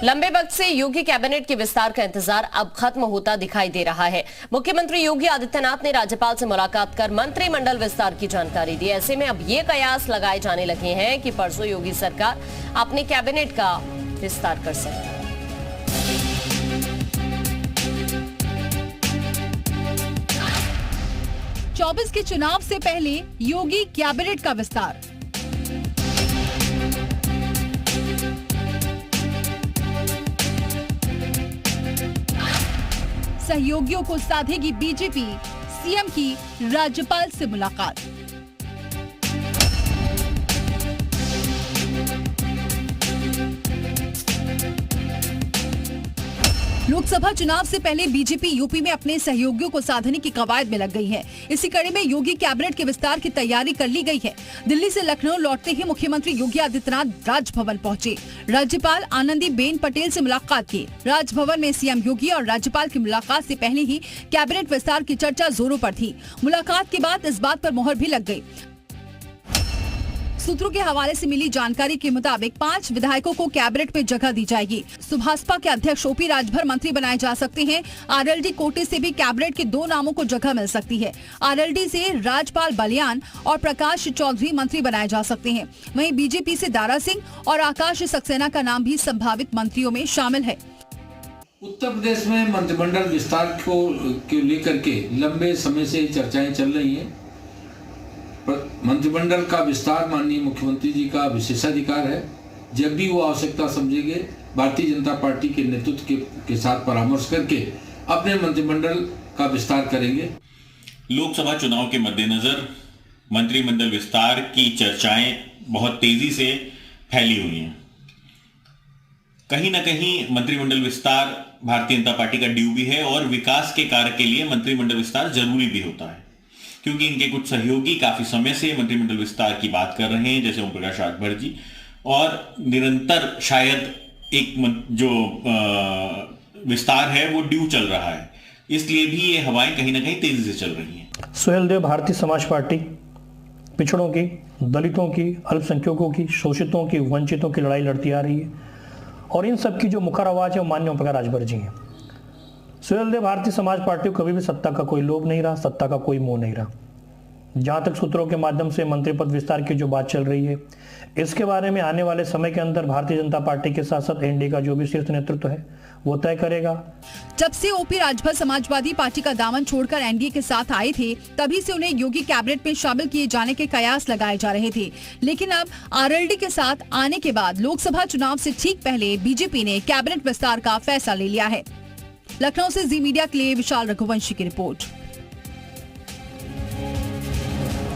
लंबे वक्त से योगी कैबिनेट के विस्तार का इंतजार अब खत्म होता दिखाई दे रहा है। मुख्यमंत्री योगी आदित्यनाथ ने राज्यपाल से मुलाकात कर मंत्रिमंडल विस्तार की जानकारी दी। ऐसे में अब ये कयास लगाए जाने लगे हैं कि परसों योगी सरकार अपने कैबिनेट का विस्तार कर सकती है। 24 के चुनाव से पहले योगी कैबिनेट का विस्तार। सहयोगियों को साधेगी बीजेपी, सीएम की राज्यपाल से मुलाकात। लोकसभा चुनाव से पहले बीजेपी यूपी में अपने सहयोगियों को साधने की कवायद में लग गई है। इसी कड़ी में योगी कैबिनेट के विस्तार की तैयारी कर ली गई है। दिल्ली से लखनऊ लौटते ही मुख्यमंत्री योगी आदित्यनाथ राजभवन पहुंचे। राज्यपाल आनंदीबेन पटेल से मुलाकात की। राजभवन में सीएम योगी और राज्यपाल की मुलाकात से पहले ही कैबिनेट विस्तार की चर्चा जोरों पर थी। मुलाकात के बाद इस बात पर मोहर भी लग गई। सूत्रों के हवाले से मिली जानकारी के मुताबिक 5 विधायकों को कैबिनेट में जगह दी जाएगी। सुभाषपा के अध्यक्ष ओपी राजभर मंत्री बनाए जा सकते हैं। आरएलडी कोटे से भी कैबिनेट के 2 नामों को जगह मिल सकती है। आरएलडी से राजपाल बलियान और प्रकाश चौधरी मंत्री बनाए जा सकते हैं। वहीं बीजेपी से दारा सिंह और आकाश सक्सेना का नाम भी संभावित मंत्रियों में शामिल है। उत्तर प्रदेश में मंत्रिमंडल विस्तार को लेकर के लंबे समय से चर्चाएं चल रही हैं। मंत्रिमंडल का विस्तार माननीय मुख्यमंत्री जी का विशेषाधिकार है। जब भी वो आवश्यकता समझेंगे भारतीय जनता पार्टी के नेतृत्व के साथ परामर्श करके अपने मंत्रिमंडल का विस्तार करेंगे। लोकसभा चुनाव के मद्देनजर मंत्रिमंडल विस्तार की चर्चाएं बहुत तेजी से फैली हुई हैं। कहीं ना कहीं मंत्रिमंडल विस्तार भारतीय जनता पार्टी का ड्यू भी है और विकास के कार्य के लिए मंत्रिमंडल विस्तार जरूरी भी होता है, क्योंकि इनके कुछ सहयोगी काफी समय से मंत्रिमंडल विस्तार की बात कर रहे हैं, जैसे ओम प्रकाश राजभर जी, और निरंतर शायद एक जो विस्तार है वो ड्यू चल रहा है, इसलिए भी ये हवाएं कहीं ना कहीं तेजी से चल रही हैं। सुहेलदेव भारतीय समाज पार्टी पिछड़ों की, दलितों की, अल्पसंख्यकों की, शोषितों की, वंचितों की लड़ाई लड़ती आ रही है और इन सब की जो मुखर आवाज है वो माननीय ओम प्रकाश राजभर जी हैं। सुहेलदेव भारतीय समाज पार्टी को कभी भी सत्ता का कोई लोभ नहीं रहा, सत्ता का कोई मोह नहीं रहा। जहां तक सूत्रों के माध्यम से मंत्री पद विस्तार की जो बात चल रही है, इसके बारे में आने वाले समय के अंदर भारतीय जनता पार्टी के साथ साथ एनडीए का जो भी शीर्ष नेतृत्व है वो तय करेगा। जब से ओपी राजभर समाजवादी पार्टी का दामन छोड़कर एनडीए के साथ आए थे, तभी से उन्हें योगी कैबिनेट में शामिल किए जाने के कयास लगाए जा रहे थे। लेकिन अब आरएलडी के साथ आने के बाद लोकसभा चुनाव से ठीक पहले बीजेपी ने कैबिनेट विस्तार का फैसला ले लिया है। लखनऊ से जी मीडिया के लिए विशाल रघुवंशी की रिपोर्ट।